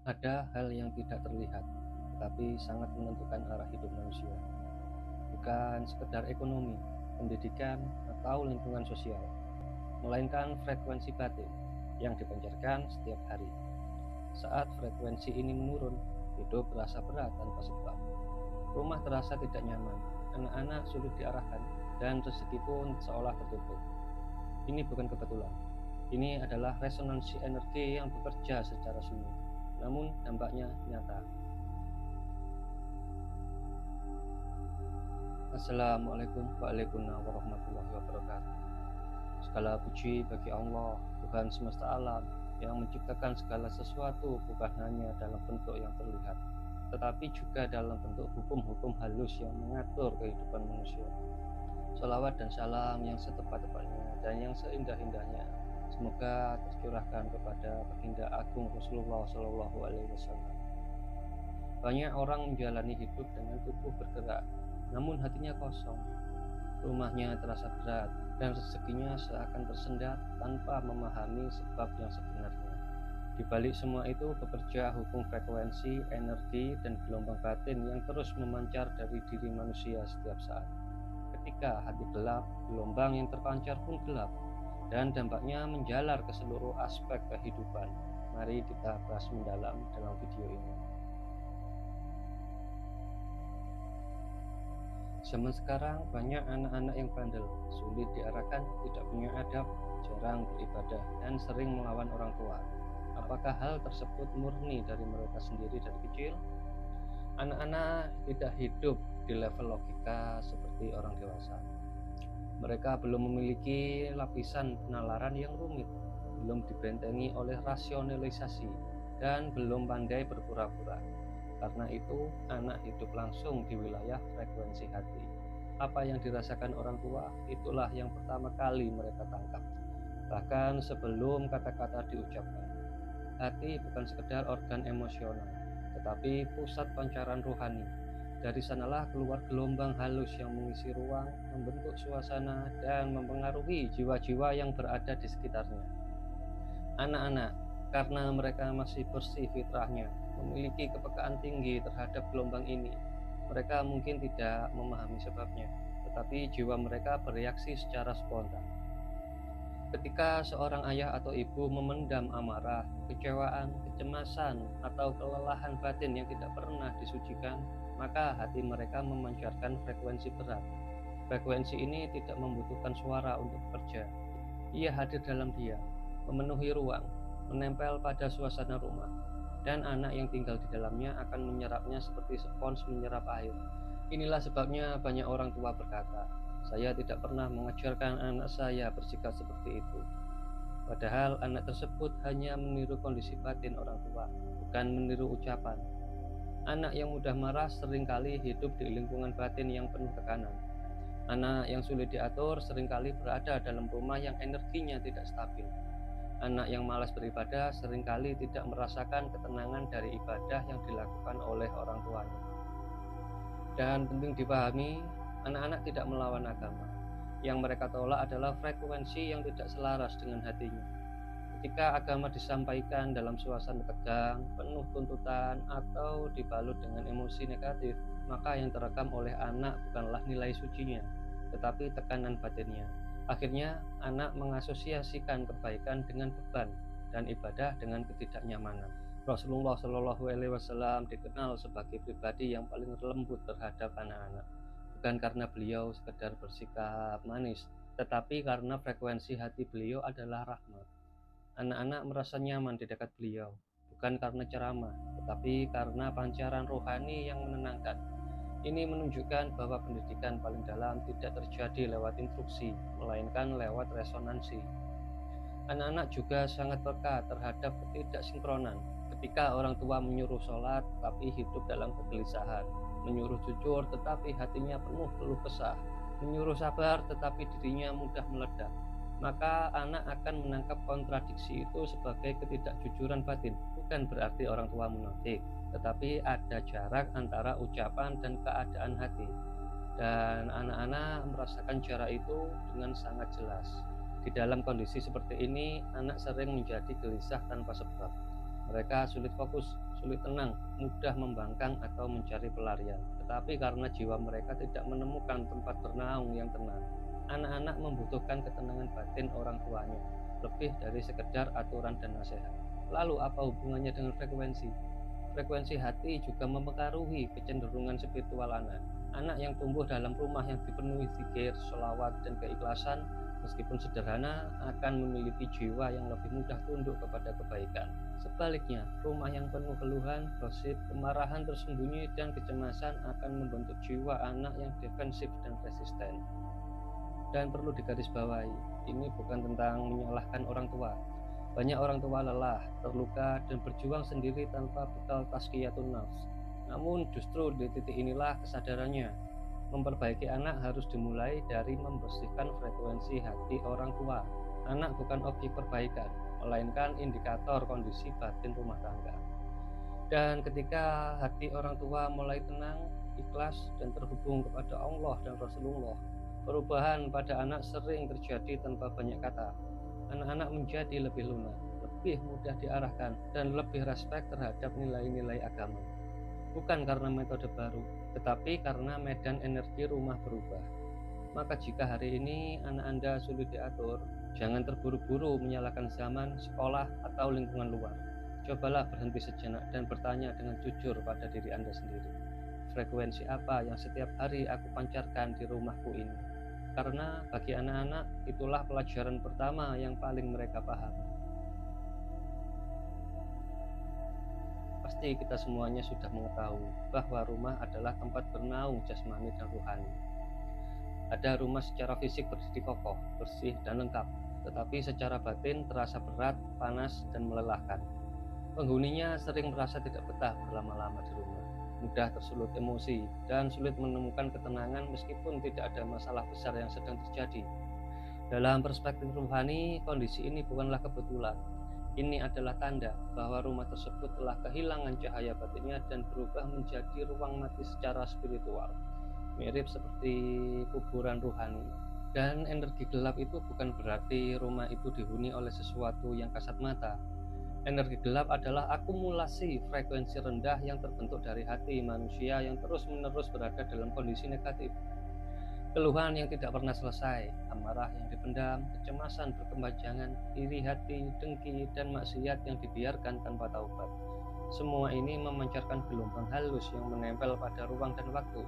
Ada hal yang tidak terlihat, tetapi sangat menentukan arah hidup manusia. Bukan sekedar ekonomi, pendidikan, atau lingkungan sosial, melainkan frekuensi batin yang dipancarkan setiap hari. Saat frekuensi ini menurun, hidup terasa berat tanpa sebab. Rumah terasa tidak nyaman, anak-anak sulit diarahkan, dan rezeki pun seolah tertutup. Ini bukan kebetulan. Ini adalah resonansi energi yang bekerja secara sunyi, namun dampaknya nyata. Assalamualaikum warahmatullahi wabarakatuh. Segala puji bagi Allah, Tuhan semesta alam, yang menciptakan segala sesuatu bukan hanya dalam bentuk yang terlihat, tetapi juga dalam bentuk hukum-hukum halus yang mengatur kehidupan manusia. Salawat dan salam yang setepat-tepatnya dan yang seindah-indahnya semoga tercurahkan kepada baginda agung Rasulullah Shallallahu Alaihi Wasallam. Banyak orang menjalani hidup dengan tubuh bergerak, namun hatinya kosong. Rumahnya terasa berat, dan rezekinya seakan tersendat tanpa memahami sebab yang sebenarnya. Di balik semua itu bekerja hukum frekuensi, energi, dan gelombang batin yang terus memancar dari diri manusia setiap saat. Ketika hati gelap, gelombang yang terpancar pun gelap, dan dampaknya menjalar ke seluruh aspek kehidupan. Mari kita bahas mendalam dalam video ini. Zaman sekarang banyak anak-anak yang bandel, sulit diarahkan, tidak punya adab, jarang beribadah, dan sering melawan orang tua. Apakah hal tersebut murni dari mereka sendiri dari kecil? Anak-anak tidak hidup di level logika seperti orang dewasa. Mereka belum memiliki lapisan penalaran yang rumit, belum dibentengi oleh rasionalisasi, dan belum pandai berpura-pura. Karena itu, anak hidup langsung di wilayah frekuensi hati. Apa yang dirasakan orang tua, itulah yang pertama kali mereka tangkap. Bahkan sebelum kata-kata diucapkan. Hati bukan sekedar organ emosional, tetapi pusat pancaran rohani. Dari sanalah keluar gelombang halus yang mengisi ruang, membentuk suasana, dan mempengaruhi jiwa-jiwa yang berada di sekitarnya. Anak-anak, karena mereka masih bersih fitrahnya, memiliki kepekaan tinggi terhadap gelombang ini. Mereka mungkin tidak memahami sebabnya, tetapi jiwa mereka bereaksi secara spontan. Ketika seorang ayah atau ibu memendam amarah, kecewaan, kecemasan, atau kelelahan batin yang tidak pernah disucikan, maka hati mereka memancarkan frekuensi berat. Frekuensi ini tidak membutuhkan suara untuk bekerja. Ia hadir dalam diam, memenuhi ruang, menempel pada suasana rumah, dan anak yang tinggal di dalamnya akan menyerapnya seperti spons menyerap air. Inilah sebabnya banyak orang tua berkata, "Saya tidak pernah mengajarkan anak saya bersikap seperti itu." Padahal anak tersebut hanya meniru kondisi batin orang tua, bukan meniru ucapan. Anak yang mudah marah seringkali hidup di lingkungan batin yang penuh tekanan. Anak yang sulit diatur seringkali berada dalam rumah yang energinya tidak stabil. Anak yang malas beribadah seringkali tidak merasakan ketenangan dari ibadah yang dilakukan oleh orang tuanya. Dan penting dipahami, anak-anak tidak melawan agama. Yang mereka tolak adalah frekuensi yang tidak selaras dengan hatinya. Ketika agama disampaikan dalam suasana tegang, penuh tuntutan, atau dibalut dengan emosi negatif, maka yang terekam oleh anak bukanlah nilai sucinya, tetapi tekanan batinnya. Akhirnya, anak mengasosiasikan kebaikan dengan beban dan ibadah dengan ketidaknyamanan. Rasulullah Shallallahu Alaihi Wasallam dikenal sebagai pribadi yang paling lembut terhadap anak-anak, bukan karena beliau sekedar bersikap manis, tetapi karena frekuensi hati beliau adalah rahmat. Anak-anak merasa nyaman di dekat beliau, bukan karena ceramah, tetapi karena pancaran rohani yang menenangkan. Ini menunjukkan bahwa pendidikan paling dalam tidak terjadi lewat instruksi, melainkan lewat resonansi. Anak-anak juga sangat peka terhadap ketidaksinkronan. Ketika orang tua menyuruh sholat tapi hidup dalam kegelisahan, menyuruh jujur tetapi hatinya penuh keluh kesah, menyuruh sabar tetapi dirinya mudah meledak, maka anak akan menangkap kontradiksi itu sebagai ketidakjujuran batin. Bukan berarti orang tua munafik, tetapi ada jarak antara ucapan dan keadaan hati. Dan anak-anak merasakan jarak itu dengan sangat jelas. Di dalam kondisi seperti ini, anak sering menjadi gelisah tanpa sebab. Mereka sulit fokus, sulit tenang, mudah membangkang atau mencari pelarian. Tetapi karena jiwa mereka tidak menemukan tempat bernaung yang tenang, anak-anak membutuhkan ketenangan batin orang tuanya, lebih dari sekedar aturan dan nasihat. Lalu apa hubungannya dengan frekuensi? Frekuensi hati juga mempengaruhi kecenderungan spiritual anak. Anak yang tumbuh dalam rumah yang dipenuhi zikir, sholawat, dan keikhlasan, meskipun sederhana, akan memiliki jiwa yang lebih mudah tunduk kepada kebaikan. Sebaliknya, rumah yang penuh keluhan, gosip, kemarahan tersembunyi, dan kecemasan akan membentuk jiwa anak yang defensif dan resisten. Dan perlu digarisbawahi, ini bukan tentang menyalahkan orang tua. Banyak orang tua lelah, terluka, dan berjuang sendiri tanpa bekal tazkiyatun nafs. Namun justru di titik inilah kesadarannya. Memperbaiki anak harus dimulai dari membersihkan frekuensi hati orang tua. Anak bukan objek perbaikan, melainkan indikator kondisi batin rumah tangga. Dan ketika hati orang tua mulai tenang, ikhlas, dan terhubung kepada Allah dan Rasulullah, perubahan pada anak sering terjadi tanpa banyak kata. Anak-anak menjadi lebih lunak, lebih mudah diarahkan, dan lebih respek terhadap nilai-nilai agama. Bukan karena metode baru, tetapi karena medan energi rumah berubah. Maka jika hari ini anak Anda sulit diatur, jangan terburu-buru menyalahkan zaman, sekolah, atau lingkungan luar. Cobalah berhenti sejenak dan bertanya dengan jujur pada diri Anda sendiri. Frekuensi apa yang setiap hari aku pancarkan di rumahku ini? Karena bagi anak-anak, itulah pelajaran pertama yang paling mereka pahami. Pasti kita semuanya sudah mengetahui bahwa rumah adalah tempat bernaung jasmani dan rohani. Ada rumah secara fisik berdiri kokoh, bersih, dan lengkap, tetapi secara batin terasa berat, panas, dan melelahkan. Penghuninya sering merasa tidak betah berlama-lama di rumah, mudah tersulut emosi, dan sulit menemukan ketenangan meskipun tidak ada masalah besar yang sedang terjadi. Dalam perspektif rohani, kondisi ini bukanlah kebetulan. Ini adalah tanda bahwa rumah tersebut telah kehilangan cahaya batinnya dan berubah menjadi ruang mati secara spiritual, mirip seperti kuburan rohani. Dan energi gelap itu bukan berarti rumah itu dihuni oleh sesuatu yang kasat mata. Energi gelap adalah akumulasi frekuensi rendah yang terbentuk dari hati manusia yang terus-menerus berada dalam kondisi negatif. Keluhan yang tidak pernah selesai, amarah yang dipendam, kecemasan berkepanjangan, iri hati, dengki, dan maksiat yang dibiarkan tanpa taubat. Semua ini memancarkan gelombang halus yang menempel pada ruang dan waktu.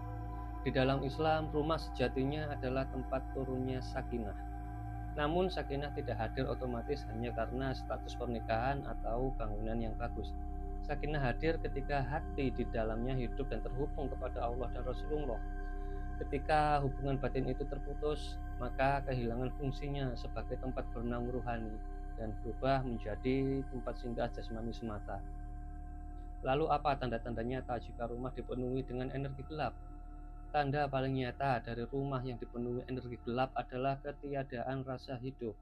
Di dalam Islam, rumah sejatinya adalah tempat turunnya sakinah. Namun sakinah tidak hadir otomatis hanya karena status pernikahan atau bangunan yang bagus. Sakinah hadir ketika hati di dalamnya hidup dan terhubung kepada Allah dan Rasulullah. Ketika hubungan batin itu terputus, maka kehilangan fungsinya sebagai tempat bernaung rohani dan berubah menjadi tempat singgah jasmani semata. Lalu apa tanda-tanda nyata jika rumah dipenuhi dengan energi gelap? Tanda paling nyata dari rumah yang dipenuhi energi gelap adalah ketiadaan rasa hidup.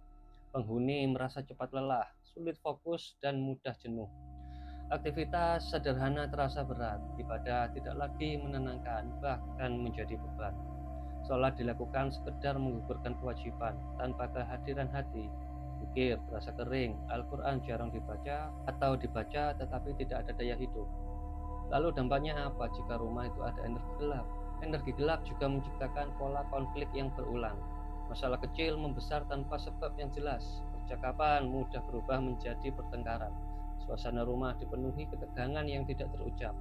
Penghuni merasa cepat lelah, sulit fokus, dan mudah jenuh. Aktivitas sederhana terasa berat, ibadah tidak lagi menenangkan, bahkan menjadi beban. Sholat dilakukan sekedar menggugurkan kewajiban, tanpa kehadiran hati. Zikir terasa kering, Al-Quran jarang dibaca, atau dibaca tetapi tidak ada daya hidup. Lalu dampaknya apa jika rumah itu ada energi gelap? Energi gelap juga menciptakan pola konflik yang berulang. Masalah kecil membesar tanpa sebab yang jelas. Percakapan mudah berubah menjadi pertengkaran. Suasana rumah dipenuhi ketegangan yang tidak terucap.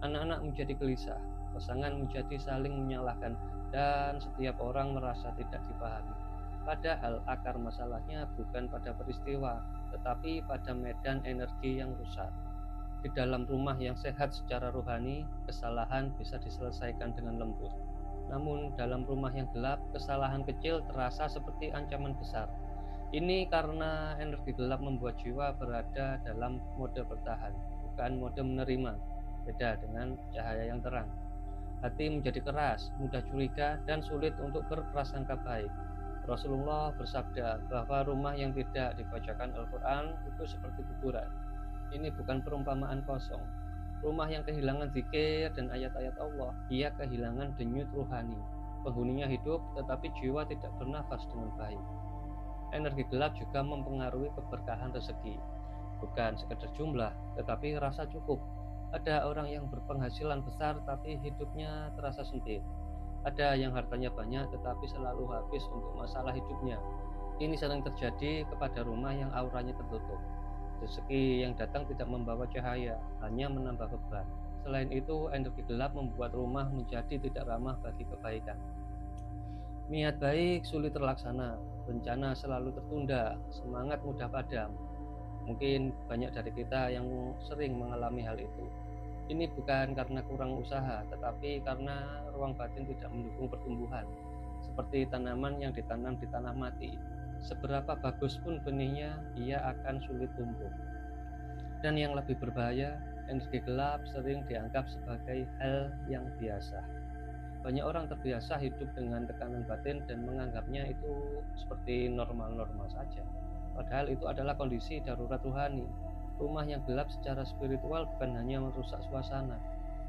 Anak-anak menjadi gelisah, pasangan menjadi saling menyalahkan, dan setiap orang merasa tidak dipahami. Padahal akar masalahnya bukan pada peristiwa, tetapi pada medan energi yang rusak. Di dalam rumah yang sehat secara rohani, kesalahan bisa diselesaikan dengan lembut. Namun dalam rumah yang gelap, kesalahan kecil terasa seperti ancaman besar. Ini karena energi gelap membuat jiwa berada dalam mode bertahan, bukan mode menerima, beda dengan cahaya yang terang. Hati menjadi keras, mudah curiga, dan sulit untuk berprasangka baik. Rasulullah bersabda bahwa rumah yang tidak dibacakan Al-Quran itu seperti kuburan. Ini bukan perumpamaan kosong. Rumah yang kehilangan zikir dan ayat-ayat Allah, ia kehilangan denyut rohani. Penghuninya hidup, tetapi jiwa tidak bernafas dengan baik. Energi gelap juga mempengaruhi keberkahan rezeki. Bukan sekedar jumlah, tetapi rasa cukup. Ada orang yang berpenghasilan besar tapi hidupnya terasa sempit. Ada yang hartanya banyak tetapi selalu habis untuk masalah hidupnya. Ini sering terjadi kepada rumah yang auranya tertutup. Rezeki yang datang tidak membawa cahaya, hanya menambah beban. Selain itu, energi gelap membuat rumah menjadi tidak ramah bagi kebaikan. Niat baik sulit terlaksana, rencana selalu tertunda, semangat mudah padam. Mungkin banyak dari kita yang sering mengalami hal itu. Ini bukan karena kurang usaha, tetapi karena ruang batin tidak mendukung pertumbuhan. Seperti tanaman yang ditanam di tanah mati. Seberapa bagus pun benihnya, ia akan sulit tumbuh. Dan yang lebih berbahaya, energi gelap sering dianggap sebagai hal yang biasa. Banyak orang terbiasa hidup dengan tekanan batin dan menganggapnya itu seperti normal-normal saja. Padahal itu adalah kondisi darurat rohani. Rumah yang gelap secara spiritual bukan hanya merusak suasana,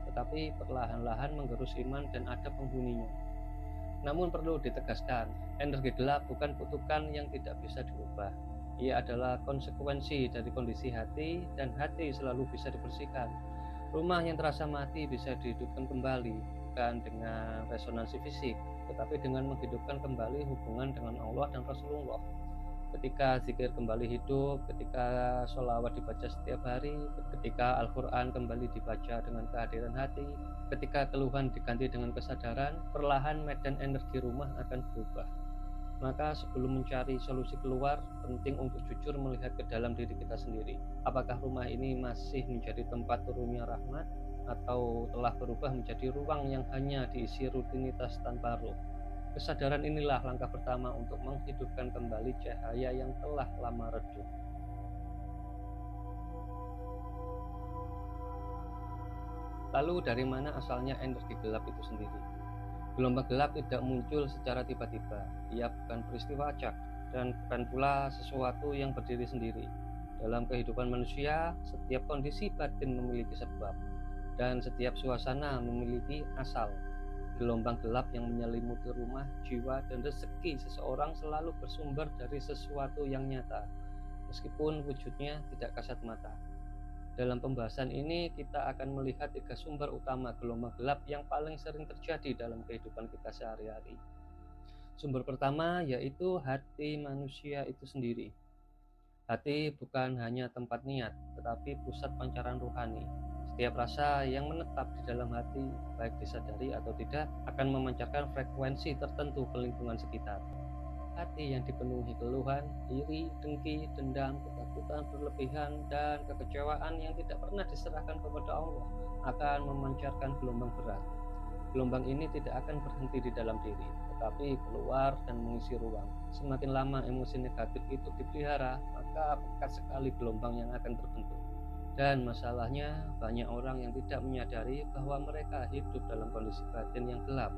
tetapi perlahan-lahan menggerus iman dan ada penghuninya. Namun perlu ditegaskan, energi gelap bukan kutukan yang tidak bisa diubah. Ia adalah konsekuensi dari kondisi hati, dan hati selalu bisa dibersihkan. Rumah yang terasa mati bisa dihidupkan kembali, bukan dengan resonansi fisik, tetapi dengan menghidupkan kembali hubungan dengan Allah dan Rasulullah. Ketika zikir kembali hidup, ketika sholawat dibaca setiap hari, ketika Al-Quran kembali dibaca dengan kehadiran hati, ketika keluhan diganti dengan kesadaran, perlahan medan energi rumah akan berubah. Maka sebelum mencari solusi keluar, penting untuk jujur melihat ke dalam diri kita sendiri. Apakah rumah ini masih menjadi tempat turunnya rahmat, atau telah berubah menjadi ruang yang hanya diisi rutinitas tanpa ruh? Kesadaran inilah langkah pertama untuk menghidupkan kembali cahaya yang telah lama redup. Lalu dari mana asalnya energi gelap itu sendiri? Gelombang gelap tidak muncul secara tiba-tiba. Ia bukan peristiwa acak dan bukan pula sesuatu yang berdiri sendiri. Dalam kehidupan manusia, setiap kondisi batin memiliki sebab, dan setiap suasana memiliki asal. Gelombang gelap yang menyelimuti rumah, jiwa, dan rezeki seseorang selalu bersumber dari sesuatu yang nyata, meskipun wujudnya tidak kasat mata. Dalam pembahasan ini, kita akan melihat 3 sumber utama gelombang gelap yang paling sering terjadi dalam kehidupan kita sehari-hari. Sumber pertama yaitu hati manusia itu sendiri. Hati bukan hanya tempat niat, tetapi pusat pancaran rohani. Setiap rasa yang menetap di dalam hati, baik disadari atau tidak, akan memancarkan frekuensi tertentu ke lingkungan sekitar. Hati yang dipenuhi keluhan, iri, dengki, dendam, ketakutan berlebihan, dan kekecewaan yang tidak pernah diserahkan kepada Allah akan memancarkan gelombang berat. Gelombang ini tidak akan berhenti di dalam diri, tetapi keluar dan mengisi ruang. Semakin lama emosi negatif itu dipelihara, maka pekat sekali gelombang yang akan terbentuk. Dan masalahnya, banyak orang yang tidak menyadari bahwa mereka hidup dalam kondisi batin yang gelap.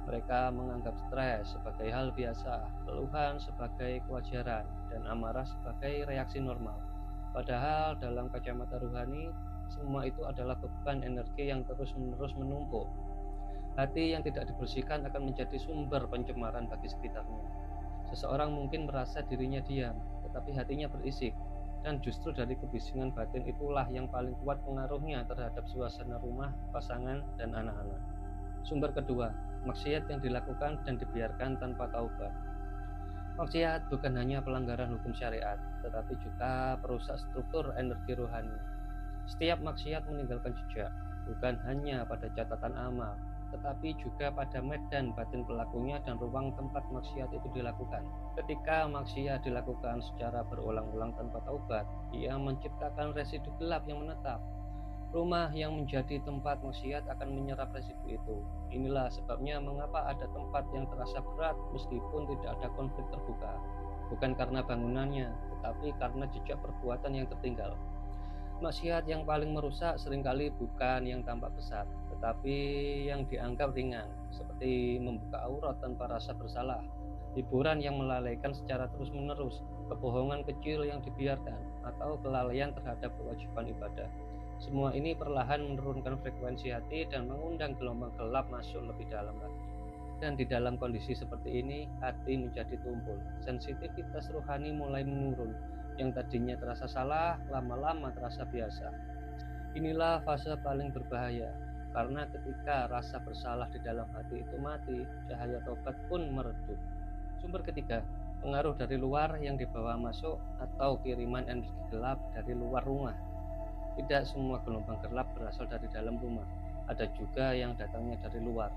Mereka menganggap stres sebagai hal biasa, keluhan sebagai kewajaran, dan amarah sebagai reaksi normal. Padahal dalam kacamata rohani, semua itu adalah beban energi yang terus-menerus menumpuk. Hati yang tidak dibersihkan akan menjadi sumber pencemaran bagi sekitarnya. Seseorang mungkin merasa dirinya diam, tetapi hatinya berisik. Dan justru dari kebisingan batin itulah yang paling kuat pengaruhnya terhadap suasana rumah, pasangan, dan anak-anak. Sumber kedua, maksiat yang dilakukan dan dibiarkan tanpa taubat. Maksiat bukan hanya pelanggaran hukum syariat, tetapi juga perusak struktur energi rohani. Setiap maksiat meninggalkan jejak, bukan hanya pada catatan amal, tetapi juga pada medan batin pelakunya dan ruang tempat maksiat itu dilakukan. Ketika maksiat dilakukan secara berulang-ulang tanpa taubat, ia menciptakan residu gelap yang menetap. Rumah yang menjadi tempat maksiat akan menyerap residu itu. Inilah sebabnya mengapa ada tempat yang terasa berat meskipun tidak ada konflik terbuka. Bukan karena bangunannya, tetapi karena jejak perbuatan yang tertinggal. Maksiat yang paling merusak seringkali bukan yang tampak besar, tetapi yang dianggap ringan, seperti membuka aurat tanpa rasa bersalah, hiburan yang melalaikan secara terus-menerus, kebohongan kecil yang dibiarkan, atau kelalaian terhadap kewajiban ibadah. Semua ini perlahan menurunkan frekuensi hati dan mengundang gelombang gelap masuk lebih dalam lagi. Dan di dalam kondisi seperti ini, hati menjadi tumpul, sensitivitas rohani mulai menurun. Yang tadinya terasa salah, lama-lama terasa biasa. Inilah fase paling berbahaya, karena ketika rasa bersalah di dalam hati itu mati, cahaya tobat pun meredup. Sumber ketiga, pengaruh dari luar yang dibawa masuk atau kiriman energi gelap dari luar rumah. Tidak semua gelombang gelap berasal dari dalam rumah. Ada juga yang datangnya dari luar,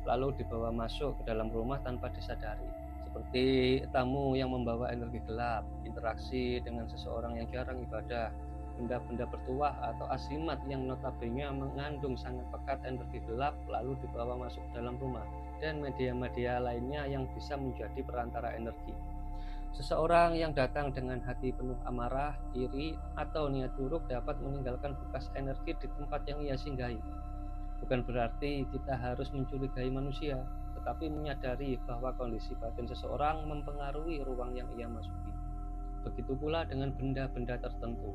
lalu dibawa masuk ke dalam rumah tanpa disadari. Seperti tamu yang membawa energi gelap, interaksi dengan seseorang yang jarang ibadah, benda-benda bertuah atau asimat yang notabene mengandung sangat pekat energi gelap lalu dibawa masuk ke dalam rumah, dan media-media lainnya yang bisa menjadi perantara energi. Seseorang yang datang dengan hati penuh amarah, iri, atau niat buruk dapat meninggalkan bekas energi di tempat yang ia singgahi. Bukan berarti kita harus mencurigai manusia, tetapi menyadari bahwa kondisi batin seseorang mempengaruhi ruang yang ia masuki. Begitu pula dengan benda-benda tertentu.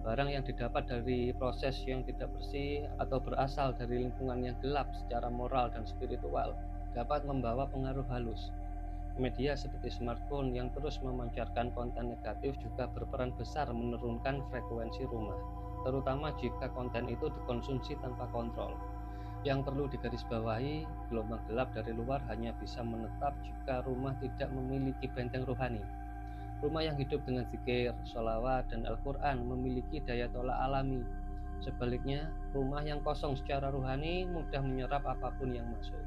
Barang yang didapat dari proses yang tidak bersih atau berasal dari lingkungan yang gelap secara moral dan spiritual dapat membawa pengaruh halus. Media seperti smartphone yang terus memancarkan konten negatif juga berperan besar menurunkan frekuensi rumah, terutama jika konten itu dikonsumsi tanpa kontrol. Yang perlu digarisbawahi, gelombang gelap dari luar hanya bisa menetap jika rumah tidak memiliki benteng rohani. Rumah yang hidup dengan zikir, sholawat, dan Al-Quran memiliki daya tolak alami. Sebaliknya, rumah yang kosong secara rohani mudah menyerap apapun yang masuk.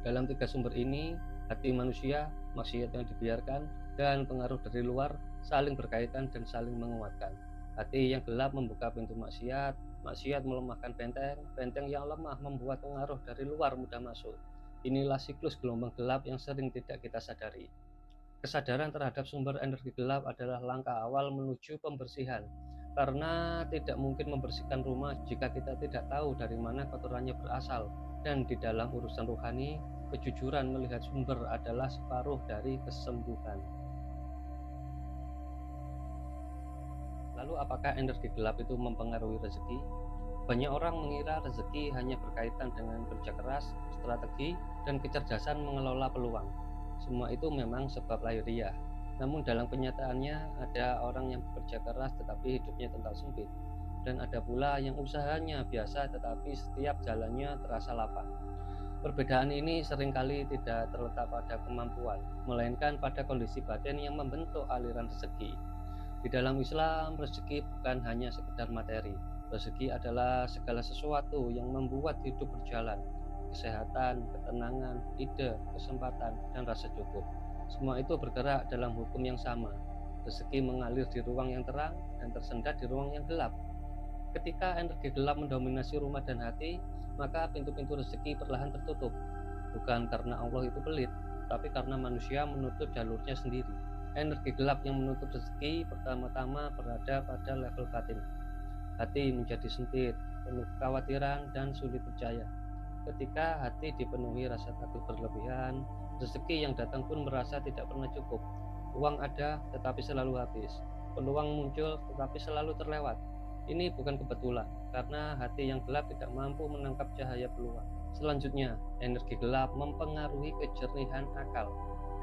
Dalam tiga sumber ini, hati manusia, maksiat yang dibiarkan, dan pengaruh dari luar saling berkaitan dan saling menguatkan. Hati yang gelap membuka pintu maksiat, maksiat melemahkan benteng, benteng yang lemah membuat pengaruh dari luar mudah masuk. Inilah siklus gelombang gelap yang sering tidak kita sadari. Kesadaran terhadap sumber energi gelap adalah langkah awal menuju pembersihan, karena tidak mungkin membersihkan rumah jika kita tidak tahu dari mana kotorannya berasal. Dan di dalam urusan rohani, kejujuran melihat sumber adalah separuh dari kesembuhan. Lalu apakah energi gelap itu mempengaruhi rezeki? Banyak orang mengira rezeki hanya berkaitan dengan kerja keras, strategi, dan kecerdasan mengelola peluang. Semua itu memang sebab lahiriah. Namun dalam kenyataannya ada orang yang bekerja keras tetapi hidupnya tental sempit. Dan ada pula yang usahanya biasa tetapi setiap jalannya terasa lapang. Perbedaan ini seringkali tidak terletak pada kemampuan, melainkan pada kondisi batin yang membentuk aliran rezeki. Di dalam Islam, rezeki bukan hanya sekedar materi. Rezeki adalah segala sesuatu yang membuat hidup berjalan. Kesehatan, ketenangan, ide, kesempatan, dan rasa cukup. Semua itu bergerak dalam hukum yang sama. Rezeki mengalir di ruang yang terang dan tersendat di ruang yang gelap. Ketika energi gelap mendominasi rumah dan hati, maka pintu-pintu rezeki perlahan tertutup. Bukan karena Allah itu pelit, tapi karena manusia menutup jalurnya sendiri. Energi gelap yang menutup rezeki pertama-tama berada pada level batin. Hati menjadi sempit, penuh kekhawatiran, dan sulit percaya. Ketika hati dipenuhi rasa takut berlebihan, rezeki yang datang pun merasa tidak pernah cukup. Uang ada, tetapi selalu habis. Peluang muncul, tetapi selalu terlewat. Ini bukan kebetulan, karena hati yang gelap tidak mampu menangkap cahaya peluang. Selanjutnya, energi gelap mempengaruhi kejernihan akal.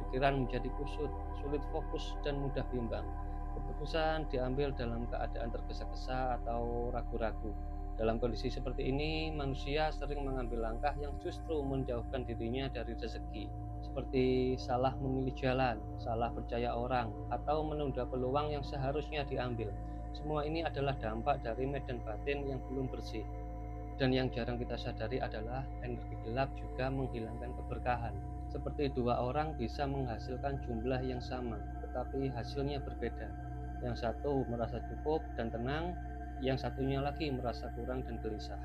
Pikiran menjadi kusut, sulit fokus, dan mudah bimbang. Keputusan diambil dalam keadaan tergesa-gesa atau ragu-ragu. Dalam kondisi seperti ini, manusia sering mengambil langkah yang justru menjauhkan dirinya dari rezeki, seperti salah memilih jalan, salah percaya orang, atau menunda peluang yang seharusnya diambil. Semua ini adalah dampak dari medan batin yang belum bersih. Dan yang jarang kita sadari adalah energi gelap juga menghilangkan keberkahan. Seperti dua orang bisa menghasilkan jumlah yang sama, tetapi hasilnya berbeda. Yang satu merasa cukup dan tenang, yang satunya lagi merasa kurang dan gelisah.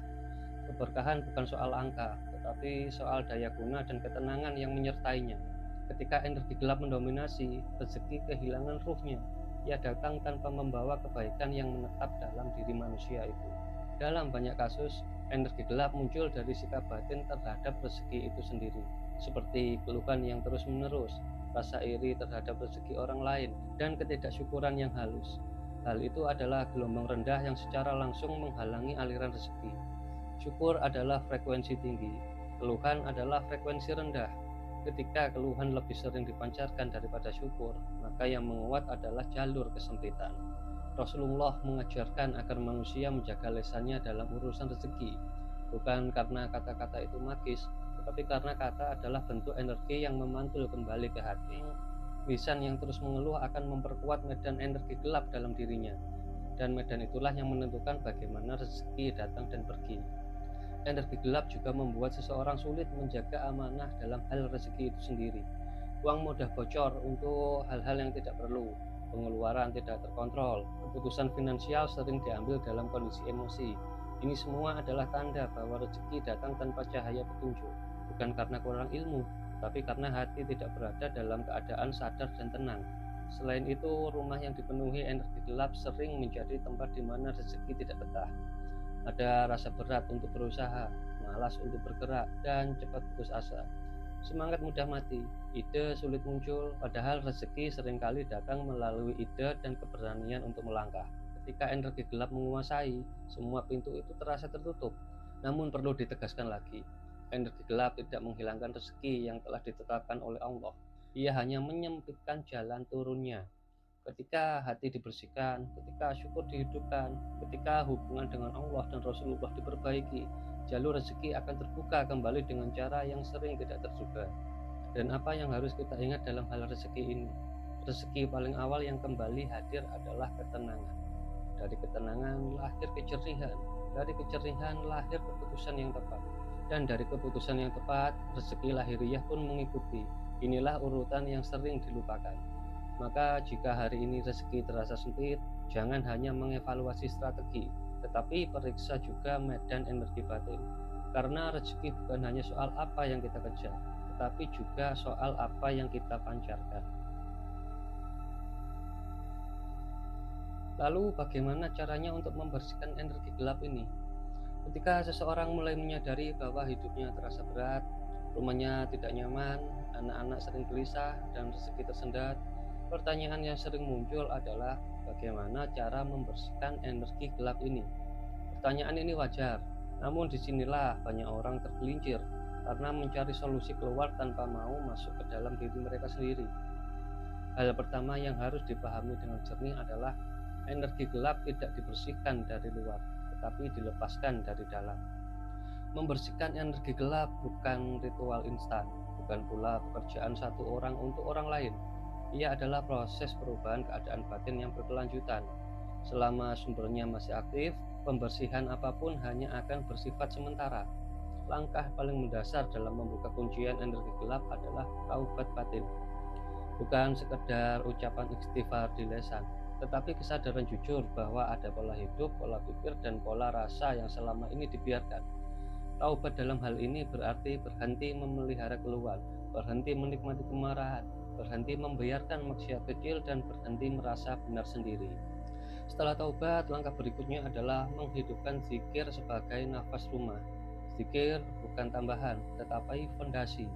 Keberkahan bukan soal angka, tetapi soal daya guna dan ketenangan yang menyertainya. Ketika energi gelap mendominasi, rezeki kehilangan ruhnya. Ia datang tanpa membawa kebaikan yang menetap dalam diri manusia itu. Dalam banyak kasus, energi gelap muncul dari sikap batin terhadap rezeki itu sendiri, seperti keluhan yang terus-menerus, rasa iri terhadap rezeki orang lain, dan ketidaksyukuran yang halus. Hal itu adalah gelombang rendah yang secara langsung menghalangi aliran rezeki. Syukur adalah frekuensi tinggi, keluhan adalah frekuensi rendah. Ketika keluhan lebih sering dipancarkan daripada syukur, maka yang menguat adalah jalur kesempitan. Rasulullah mengajarkan agar manusia menjaga lisannya dalam urusan rezeki, bukan karena kata-kata itu magis, tetapi karena kata adalah bentuk energi yang memantul kembali ke hati. Lisan yang terus mengeluh akan memperkuat medan energi gelap dalam dirinya, dan medan itulah yang menentukan bagaimana rezeki datang dan pergi. Energi gelap juga membuat seseorang sulit menjaga amanah dalam hal rezeki itu sendiri. Uang mudah bocor untuk hal-hal yang tidak perlu, pengeluaran tidak terkontrol, keputusan finansial sering diambil dalam kondisi emosi. Ini semua adalah tanda bahwa rezeki datang tanpa cahaya petunjuk, bukan karena kurang ilmu, tapi karena hati tidak berada dalam keadaan sadar dan tenang. Selain itu, rumah yang dipenuhi energi gelap sering menjadi tempat di mana rezeki tidak betah. Ada rasa berat untuk berusaha, malas untuk bergerak, dan cepat putus asa. Semangat mudah mati, ide sulit muncul, padahal rezeki seringkali datang melalui ide dan keberanian untuk melangkah. Ketika energi gelap menguasai, semua pintu itu terasa tertutup. Namun perlu ditegaskan lagi, energi gelap tidak menghilangkan rezeki yang telah ditetapkan oleh Allah. Ia hanya menyempitkan jalan turunnya. Ketika hati dibersihkan, ketika syukur dihidupkan, ketika hubungan dengan Allah dan Rasulullah diperbaiki, jalur rezeki akan terbuka kembali dengan cara yang sering tidak terduga. Dan apa yang harus kita ingat dalam hal rezeki ini? Rezeki paling awal yang kembali hadir adalah ketenangan. Dari ketenangan lahir kejerihan, dari kejerihan lahir keputusan yang tepat, dan dari keputusan yang tepat, rezeki lahiriah pun mengikuti. Inilah urutan yang sering dilupakan. Maka jika hari ini rezeki terasa sempit, jangan hanya mengevaluasi strategi, tetapi periksa juga medan energi batin. Karena rezeki bukan hanya soal apa yang kita kejar, tetapi juga soal apa yang kita pancarkan. Lalu bagaimana caranya untuk membersihkan energi gelap ini? Ketika seseorang mulai menyadari bahwa hidupnya terasa berat, rumahnya tidak nyaman, anak-anak sering gelisah, dan rezeki tersendat, pertanyaan yang sering muncul adalah bagaimana cara membersihkan energi gelap ini. Pertanyaan ini wajar, namun disinilah banyak orang tergelincir karena mencari solusi keluar tanpa mau masuk ke dalam diri mereka sendiri. Hal pertama yang harus dipahami dengan jernih adalah energi gelap tidak dibersihkan dari luar, tetapi dilepaskan dari dalam. Membersihkan energi gelap bukan ritual instan, bukan pula pekerjaan satu orang untuk orang lain. Ia adalah proses perubahan keadaan batin yang berkelanjutan. Selama sumbernya masih aktif, pembersihan apapun hanya akan bersifat sementara. Langkah paling mendasar dalam membuka kuncian energi gelap adalah taubat batin. Bukan sekedar ucapan istighfar di lisan, tetapi kesadaran jujur bahwa ada pola hidup, pola pikir, dan pola rasa yang selama ini dibiarkan. Taubat dalam hal ini berarti berhenti memelihara keluhan, berhenti menikmati kemarahan, berhenti membiarkan maksiat kecil, dan berhenti merasa benar sendiri. Setelah taubat, langkah berikutnya adalah menghidupkan zikir sebagai nafas rumah. Zikir bukan tambahan, tetapi fondasi.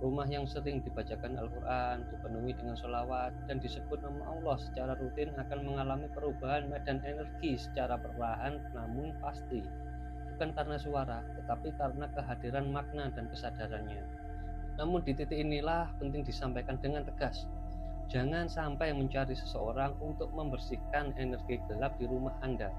Rumah yang sering dibacakan Al-Quran, dipenuhi dengan sholawat, dan disebut nama Allah secara rutin akan mengalami perubahan medan energi secara perlahan namun pasti. Bukan karena suara, tetapi karena kehadiran makna dan kesadarannya. Namun di titik inilah penting disampaikan dengan tegas. Jangan sampai mencari seseorang untuk membersihkan energi gelap di rumah Anda.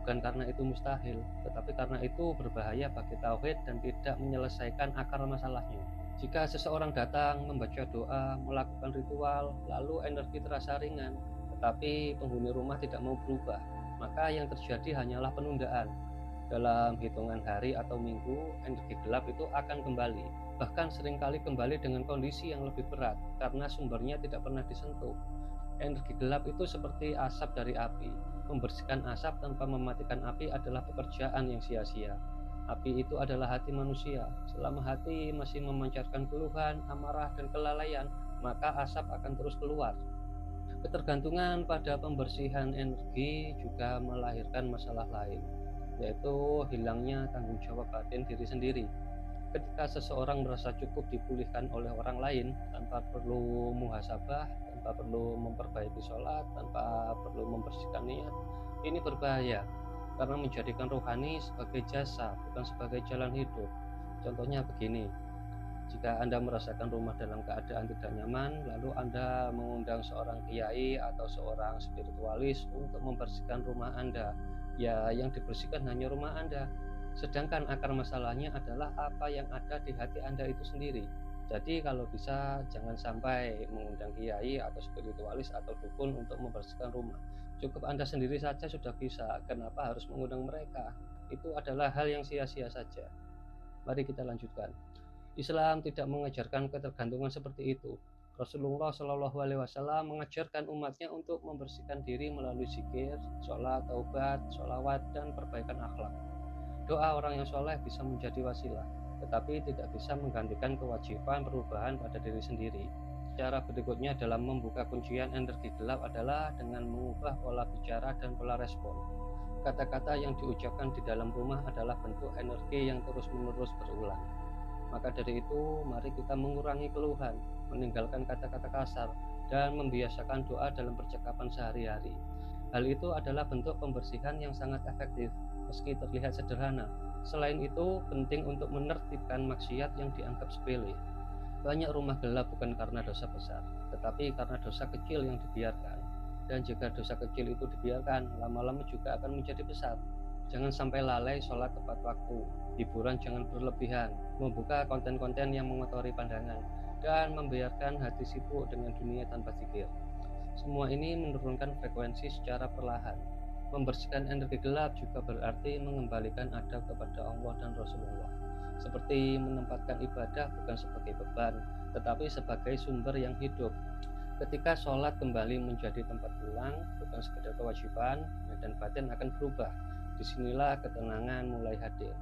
Bukan karena itu mustahil, tetapi karena itu berbahaya bagi tauhid dan tidak menyelesaikan akar masalahnya. Jika seseorang datang membaca doa, melakukan ritual, lalu energi terasa ringan, tetapi penghuni rumah tidak mau berubah, maka yang terjadi hanyalah penundaan. Dalam hitungan hari atau minggu, energi gelap itu akan kembali, bahkan seringkali kembali dengan kondisi yang lebih berat karena sumbernya tidak pernah disentuh. Energi gelap itu seperti asap dari api. Membersihkan asap tanpa mematikan api adalah pekerjaan yang sia-sia. Api itu adalah hati manusia. Selama hati masih memancarkan keluhan, amarah, dan kelalaian, maka asap akan terus keluar. Ketergantungan pada pembersihan energi juga melahirkan masalah lain, yaitu hilangnya tanggung jawab batin diri sendiri. Ketika seseorang merasa cukup dipulihkan oleh orang lain tanpa perlu muhasabah, tanpa perlu memperbaiki sholat, tanpa perlu membersihkan niat, ini berbahaya karena menjadikan rohani sebagai jasa, bukan sebagai jalan hidup. Contohnya begini, Jika Anda merasakan rumah dalam keadaan tidak nyaman, lalu Anda mengundang seorang kiai atau seorang spiritualis untuk membersihkan rumah Anda. Ya, yang dibersihkan hanya rumah Anda. Sedangkan akar masalahnya adalah apa yang ada di hati Anda itu sendiri. Jadi kalau bisa jangan sampai mengundang kiai atau spiritualis atau dukun untuk membersihkan rumah. Cukup Anda sendiri saja sudah bisa. Kenapa harus mengundang mereka? Itu adalah hal yang sia-sia saja. Mari kita lanjutkan. Islam tidak mengajarkan ketergantungan seperti itu. Rasulullah Shallallahu Alaihi Wasallam mengajarkan umatnya untuk membersihkan diri melalui zikir, sholat, taubat, sholawat, dan perbaikan akhlak. Doa orang yang soleh bisa menjadi wasilah, tetapi tidak bisa menggantikan kewajiban perubahan pada diri sendiri. Cara berikutnya dalam membuka kuncian energi gelap adalah dengan mengubah pola bicara dan pola respon. Kata-kata yang diucapkan di dalam rumah adalah bentuk energi yang terus-menerus berulang. Maka dari itu, mari kita mengurangi keluhan, meninggalkan kata-kata kasar, dan membiasakan doa dalam percakapan sehari-hari. Hal itu adalah bentuk pembersihan yang sangat efektif, meski terlihat sederhana. Selain itu, penting untuk menertibkan maksiat yang dianggap sepele. Banyak rumah gelap bukan karena dosa besar, tetapi karena dosa kecil yang dibiarkan. Dan jika dosa kecil itu dibiarkan, lama-lama juga akan menjadi besar. Jangan sampai lalai sholat tepat waktu, hiburan jangan berlebihan, membuka konten-konten yang mengotori pandangan, dan membiarkan hati sibuk dengan dunia tanpa zikir. Semua ini menurunkan frekuensi secara perlahan. Membersihkan energi gelap juga berarti mengembalikan adab kepada Allah dan Rasulullah, seperti menempatkan ibadah bukan sebagai beban, tetapi sebagai sumber yang hidup. Ketika sholat kembali menjadi tempat pulang, bukan sekedar kewajiban, dan batin akan berubah. Disinilah ketenangan mulai hadir.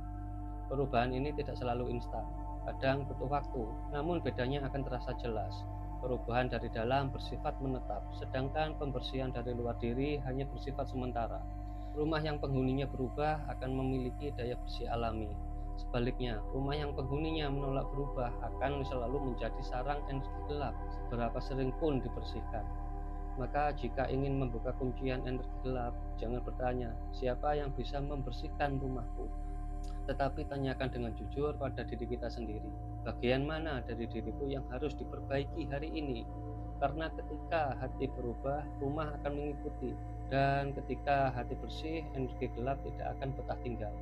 Perubahan ini tidak selalu instan, kadang butuh waktu, namun bedanya akan terasa jelas. Perubahan dari dalam bersifat menetap, sedangkan pembersihan dari luar diri hanya bersifat sementara. Rumah yang penghuninya berubah akan memiliki daya bersih alami. Sebaliknya, rumah yang penghuninya menolak berubah akan selalu menjadi sarang energi gelap, seberapa sering pun dibersihkan. Maka jika ingin membuka kuncian energi gelap, jangan bertanya, siapa yang bisa membersihkan rumahku? Tetapi tanyakan dengan jujur pada diri kita sendiri, bagian mana dari diriku yang harus diperbaiki hari ini? Karena ketika hati berubah, rumah akan mengikuti. Dan ketika hati bersih, energi gelap tidak akan betah tinggal.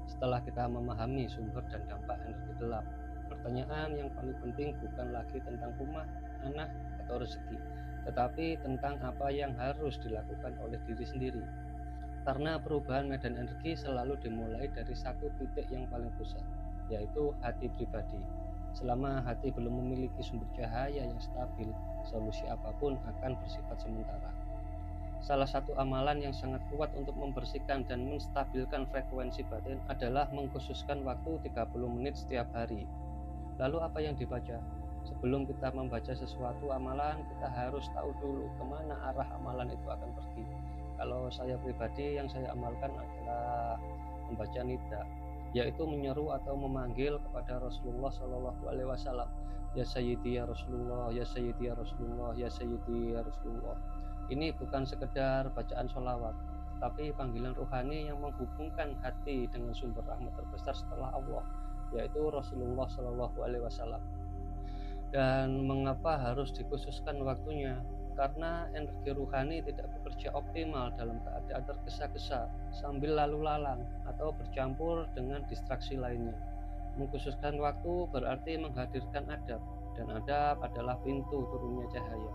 Setelah kita memahami sumber dan dampak energi gelap, pertanyaan yang paling penting bukan lagi tentang rumah, anak, atau rezeki, tetapi tentang apa yang harus dilakukan oleh diri sendiri. Karena perubahan medan energi selalu dimulai dari satu titik yang paling pusat, yaitu hati pribadi. Selama hati belum memiliki sumber cahaya yang stabil, solusi apapun akan bersifat sementara. Salah satu amalan yang sangat kuat untuk membersihkan dan menstabilkan frekuensi batin adalah mengkhususkan waktu 30 menit setiap hari. Lalu apa yang dibaca? Sebelum kita membaca sesuatu amalan, kita harus tahu dulu kemana arah amalan itu akan pergi. Kalau saya pribadi, yang saya amalkan adalah membaca nida, yaitu menyeru atau memanggil kepada Rasulullah Shallallahu Alaihi Wasallam. Ya Sayyidi ya Rasulullah, ya Sayyidi ya Rasulullah, ya Sayyidi ya Rasulullah. Ini bukan sekedar bacaan sholawat, tapi panggilan rohani yang menghubungkan hati dengan sumber rahmat terbesar setelah Allah, yaitu Rasulullah Shallallahu Alaihi Wasallam. Dan mengapa harus dikhususkan waktunya? Karena energi rohani tidak bekerja optimal dalam keadaan tergesa-gesa, sambil lalu lalang, atau bercampur dengan distraksi lainnya. Mengkhususkan waktu berarti menghadirkan adab, dan adab adalah pintu turunnya cahaya.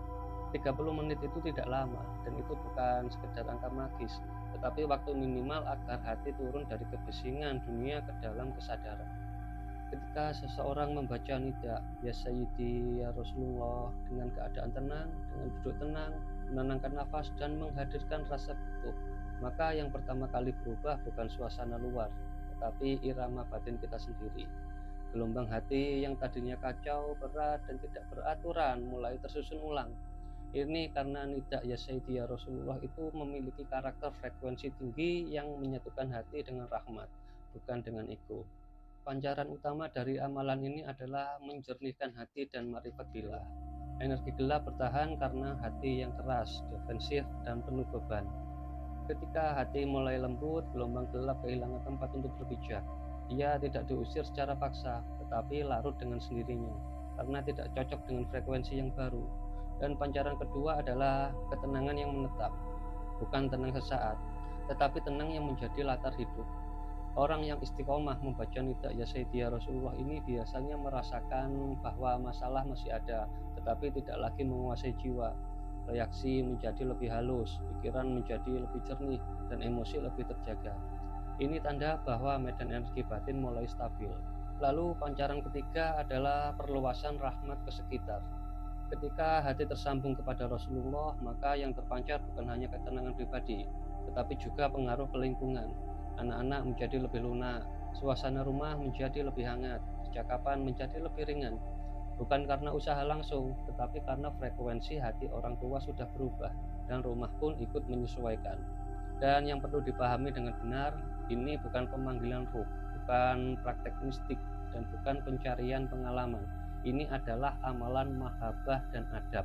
30 menit itu tidak lama, dan itu bukan sekedar angka magis, tetapi waktu minimal agar hati turun dari kebisingan dunia ke dalam kesadaran. Ketika seseorang membaca nida, ya Sayyidi ya Rasulullah, dengan keadaan tenang, dengan duduk tenang, menenangkan nafas dan menghadirkan rasa butuh, maka yang pertama kali berubah bukan suasana luar, tetapi irama batin kita sendiri. Gelombang hati yang tadinya kacau, berat, dan tidak beraturan mulai tersusun ulang. Ini karena nida ya Sayyidi ya Rasulullah itu memiliki karakter frekuensi tinggi yang menyatukan hati dengan rahmat, bukan dengan ego. Pancaran utama dari amalan ini adalah menjernihkan hati dan marifat billah. Energi gelap bertahan karena hati yang keras, defensif, dan penuh beban. Ketika hati mulai lembut, gelombang gelap kehilangan tempat untuk berpijak. Ia tidak diusir secara paksa, tetapi larut dengan sendirinya, karena tidak cocok dengan frekuensi yang baru. Dan pancaran kedua adalah ketenangan yang menetap, bukan tenang sesaat, tetapi tenang yang menjadi latar hidup. Orang yang istiqomah membaca Nida Ya Sayyidi Ya Rasulullah ini biasanya merasakan bahwa masalah masih ada, tetapi tidak lagi menguasai jiwa. Reaksi menjadi lebih halus, pikiran menjadi lebih jernih, dan emosi lebih terjaga. Ini tanda bahwa medan energi batin mulai stabil. Lalu pancaran ketiga adalah perluasan rahmat ke sekitar. Ketika hati tersambung kepada Rasulullah, maka yang terpancar bukan hanya ketenangan pribadi, tetapi juga pengaruh ke lingkungan. Anak-anak menjadi lebih lunak, suasana rumah menjadi lebih hangat, percakapan menjadi lebih ringan. Bukan karena usaha langsung, tetapi karena frekuensi hati orang tua sudah berubah, dan rumah pun ikut menyesuaikan. Dan yang perlu dipahami dengan benar, ini bukan pemanggilan ruh, bukan praktek mistik, dan bukan pencarian pengalaman. Ini adalah amalan mahabbah dan adab.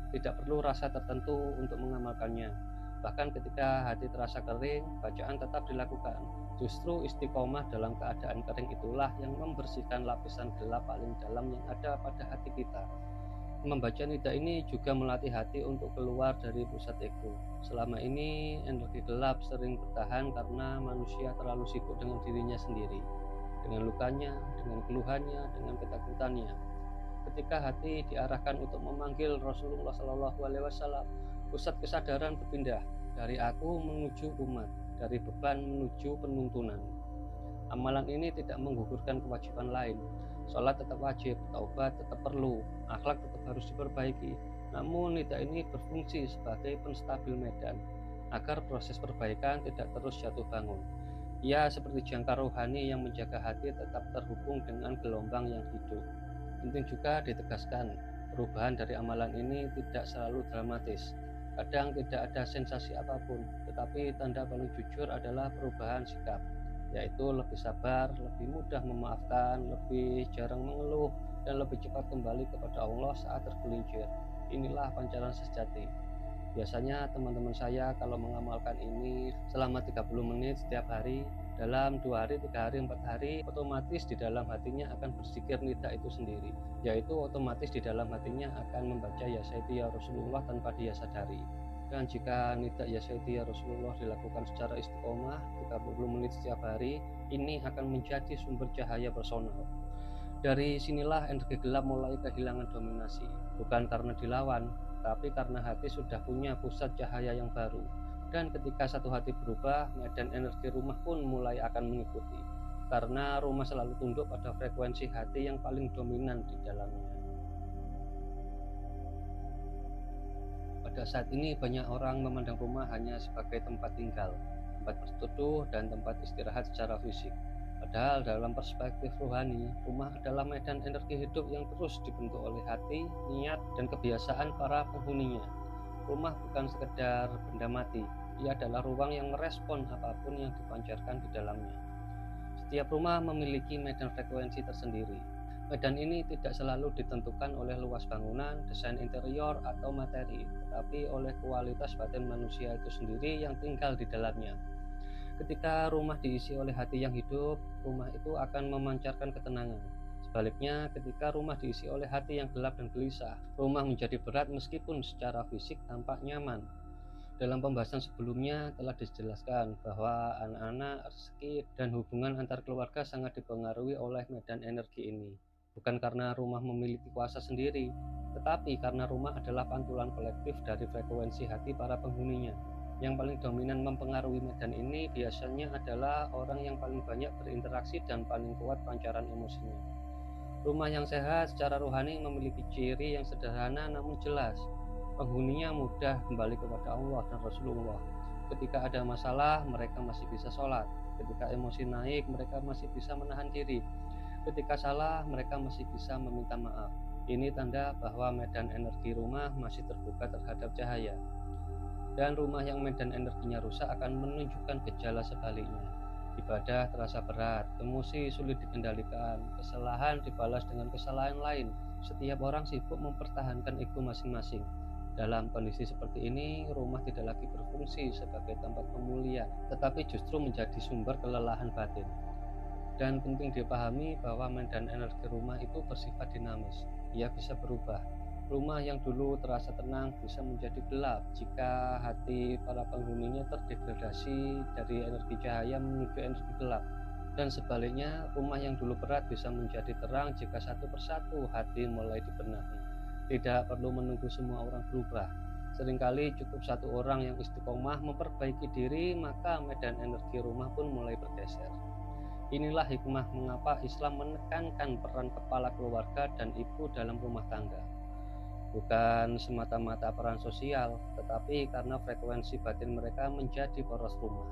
Tidak perlu rasa tertentu untuk mengamalkannya. Bahkan ketika hati terasa kering, bacaan tetap dilakukan. Justru istiqomah dalam keadaan kering itulah yang membersihkan lapisan gelap paling dalam yang ada pada hati kita. Membaca nida ini juga melatih hati untuk keluar dari pusat ego. Selama ini energi gelap sering bertahan karena manusia terlalu sibuk dengan dirinya sendiri, dengan lukanya, dengan keluhannya, dengan ketakutannya. Ketika hati diarahkan untuk memanggil Rasulullah SAW, pusat kesadaran berpindah dari aku menuju umat, dari beban menuju penuntunan. Amalan ini tidak menggugurkan kewajiban lain. Sholat tetap wajib, taubat tetap perlu, akhlak tetap harus diperbaiki. Namun nida ini berfungsi sebagai penstabil medan, agar proses perbaikan tidak terus jatuh bangun. Ia seperti jangkar rohani yang menjaga hati tetap terhubung dengan gelombang yang hidup. Penting juga ditegaskan, perubahan dari amalan ini tidak selalu dramatis. Kadang tidak ada sensasi apapun, tetapi tanda paling jujur adalah perubahan sikap, yaitu lebih sabar, lebih mudah memaafkan, lebih jarang mengeluh, dan lebih cepat kembali kepada Allah saat tergelincir. Inilah pancaran sejati. Biasanya teman-teman saya kalau mengamalkan ini selama 30 menit setiap hari, dalam 2 hari, 3 hari, 4 hari, otomatis di dalam hatinya akan berzikir nida itu sendiri, yaitu otomatis di dalam hatinya akan membaca Ya Sayyidi Ya Rasulullah tanpa dia sadari. Dan jika nida Ya Sayyidi Ya Rasulullah dilakukan secara istiqomah 30 menit setiap hari, ini akan menjadi sumber cahaya personal. Dari sinilah energi gelap mulai kehilangan dominasi, bukan karena dilawan, tapi karena hati sudah punya pusat cahaya yang baru. Dan ketika satu hati berubah, medan energi rumah pun mulai akan mengikuti, karena rumah selalu tunduk pada frekuensi hati yang paling dominan di dalamnya. Pada saat ini banyak orang memandang rumah hanya sebagai tempat tinggal, tempat berteduh, dan tempat istirahat secara fisik. Padahal dalam perspektif rohani, rumah adalah medan energi hidup yang terus dibentuk oleh hati, niat, dan kebiasaan para penghuninya. Rumah bukan sekedar benda mati, ia adalah ruang yang merespon apapun yang dipancarkan di dalamnya. Setiap rumah memiliki medan frekuensi tersendiri. Medan ini tidak selalu ditentukan oleh luas bangunan, desain interior, atau materi, tetapi oleh kualitas batin manusia itu sendiri yang tinggal di dalamnya. Ketika rumah diisi oleh hati yang hidup, rumah itu akan memancarkan ketenangan. Sebaliknya, ketika rumah diisi oleh hati yang gelap dan gelisah, rumah menjadi berat meskipun secara fisik tampak nyaman. Dalam pembahasan sebelumnya telah dijelaskan bahwa anak-anak, rezeki, dan hubungan antar keluarga sangat dipengaruhi oleh medan energi ini. Bukan karena rumah memiliki kuasa sendiri, tetapi karena rumah adalah pantulan kolektif dari frekuensi hati para penghuninya. Yang paling dominan mempengaruhi medan ini biasanya adalah orang yang paling banyak berinteraksi dan paling kuat pancaran emosinya. Rumah yang sehat secara rohani memiliki ciri yang sederhana namun jelas. Penghuninya mudah kembali kepada Allah dan Rasulullah. Ketika ada masalah, mereka masih bisa sholat. Ketika emosi naik, mereka masih bisa menahan diri. Ketika salah, mereka masih bisa meminta maaf. Ini tanda bahwa medan energi rumah masih terbuka terhadap cahaya. Dan rumah yang medan energinya rusak akan menunjukkan gejala sebaliknya. Ibadah terasa berat, emosi sulit dikendalikan, kesalahan dibalas dengan kesalahan lain. Setiap orang sibuk mempertahankan ego masing-masing. Dalam kondisi seperti ini, rumah tidak lagi berfungsi sebagai tempat pemulihan, tetapi justru menjadi sumber kelelahan batin. Dan penting dipahami bahwa medan energi rumah itu bersifat dinamis. Ia bisa berubah. Rumah yang dulu terasa tenang bisa menjadi gelap jika hati para penghuninya terdegradasi dari energi cahaya menuju energi gelap. Dan sebaliknya, rumah yang dulu berat bisa menjadi terang jika satu persatu hati mulai dibenahi. Tidak perlu menunggu semua orang berubah. Seringkali cukup satu orang yang istiqomah memperbaiki diri, maka medan energi rumah pun mulai bergeser. Inilah hikmah mengapa Islam menekankan peran kepala keluarga dan ibu dalam rumah tangga. Bukan semata-mata peran sosial, tetapi karena frekuensi batin mereka menjadi poros rumah.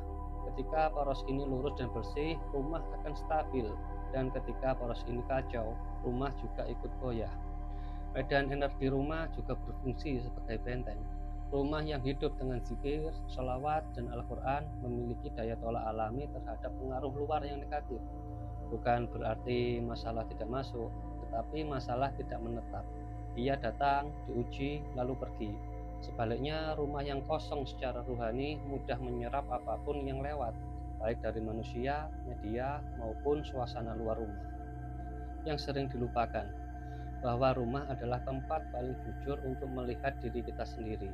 Ketika poros ini lurus dan bersih, rumah akan stabil, dan ketika poros ini kacau, rumah juga ikut goyah. Medan energi rumah juga berfungsi sebagai benteng. Rumah yang hidup dengan zikir, sholawat, dan Al-Quran memiliki daya tolak alami terhadap pengaruh luar yang negatif. Bukan berarti masalah tidak masuk, tetapi masalah tidak menetap. Ia datang, diuji, lalu pergi. Sebaliknya, rumah yang kosong secara rohani mudah menyerap apapun yang lewat, baik dari manusia, media, maupun suasana luar rumah. Yang sering dilupakan, bahwa rumah adalah tempat paling jujur untuk melihat diri kita sendiri.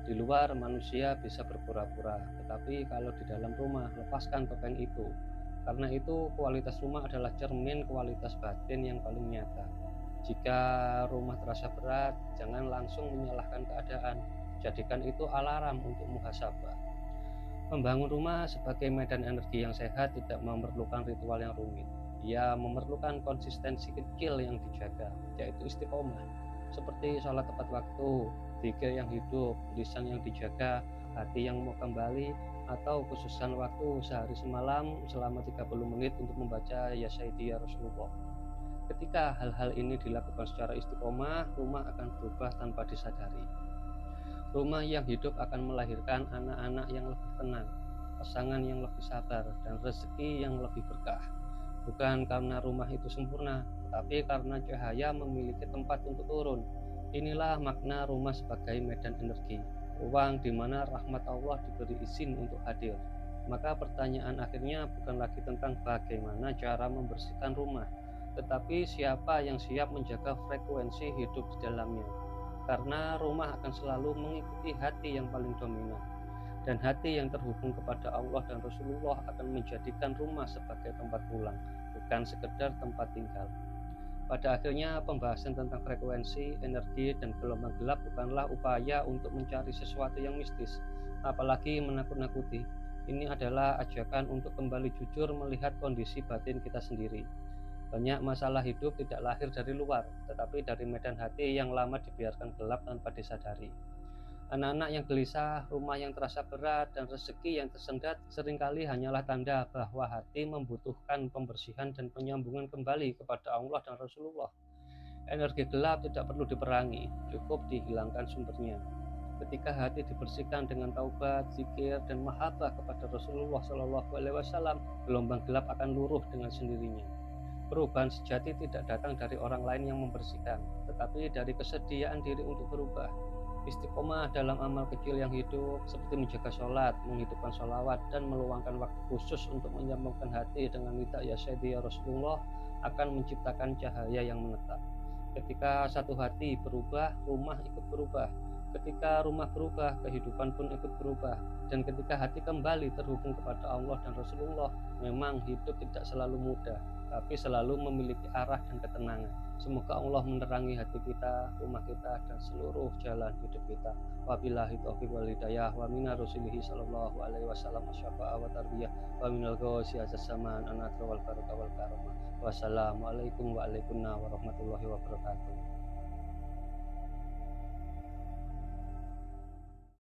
Di luar manusia bisa berpura-pura, tetapi kalau di dalam rumah, lepaskan topeng itu. Karena itu kualitas rumah adalah cermin kualitas batin yang paling nyata. Jika rumah terasa berat, jangan langsung menyalahkan keadaan. Jadikan itu alarm untuk muhasabah. Membangun rumah sebagai medan energi yang sehat tidak memerlukan ritual yang rumit. Ia memerlukan konsistensi kecil yang dijaga, yaitu istiqomah. Seperti sholat tepat waktu, zikir yang hidup, lisan yang dijaga, hati yang mau kembali, atau khususan waktu sehari semalam selama 30 menit untuk membaca Ya Sayyidi Ya Rasulullah. Ketika hal-hal ini dilakukan secara istiqomah, rumah akan berubah tanpa disadari. Rumah yang hidup akan melahirkan anak-anak yang lebih tenang, pasangan yang lebih sabar, dan rezeki yang lebih berkah. Bukan karena rumah itu sempurna, tetapi karena cahaya memiliki tempat untuk turun. Inilah makna rumah sebagai medan energi, ruang di mana rahmat Allah diberi izin untuk hadir. Maka pertanyaan akhirnya bukan lagi tentang bagaimana cara membersihkan rumah, tetapi siapa yang siap menjaga frekuensi hidup di dalamnya. Karena rumah akan selalu mengikuti hati yang paling dominan. Dan hati yang terhubung kepada Allah dan Rasulullah akan menjadikan rumah sebagai tempat pulang, bukan sekedar tempat tinggal. Pada akhirnya, pembahasan tentang frekuensi, energi, dan gelombang gelap bukanlah upaya untuk mencari sesuatu yang mistis, apalagi menakut-nakuti. Ini adalah ajakan untuk kembali jujur melihat kondisi batin kita sendiri. Banyak masalah hidup tidak lahir dari luar, tetapi dari medan hati yang lama dibiarkan gelap tanpa disadari. Anak-anak yang gelisah, rumah yang terasa berat, dan rezeki yang tersendat seringkali hanyalah tanda bahwa hati membutuhkan pembersihan dan penyambungan kembali kepada Allah dan Rasulullah. Energi gelap tidak perlu diperangi, cukup dihilangkan sumbernya. Ketika hati dibersihkan dengan taubat, zikir, dan mahabbah kepada Rasulullah SAW, gelombang gelap akan luruh dengan sendirinya. Perubahan sejati tidak datang dari orang lain yang membersihkan, tetapi dari kesediaan diri untuk berubah. Istiqomah dalam amal kecil yang hidup, seperti menjaga sholat, menghidupkan sholawat, dan meluangkan waktu khusus untuk menyambungkan hati dengan nida Ya Sayyidi Ya Rasulullah, akan menciptakan cahaya yang menetap. Ketika satu hati berubah, rumah ikut berubah. Ketika rumah berubah, kehidupan pun ikut berubah. Dan ketika hati kembali terhubung kepada Allah dan Rasulullah, memang hidup tidak selalu mudah, tapi selalu memiliki arah dan ketenangan. Semoga Allah menerangi hati kita, rumah kita, dan seluruh jalan hidup kita. Wabillahi taufiq wal hidayah, wa minar rasulihi sallallahu alaihi wasallam asyafa'a wa tarbiyah, wa minal ghawsi azas zaman anatra wal barakah wal karamah. Wassalamualaikum warahmatullahi wabarakatuh.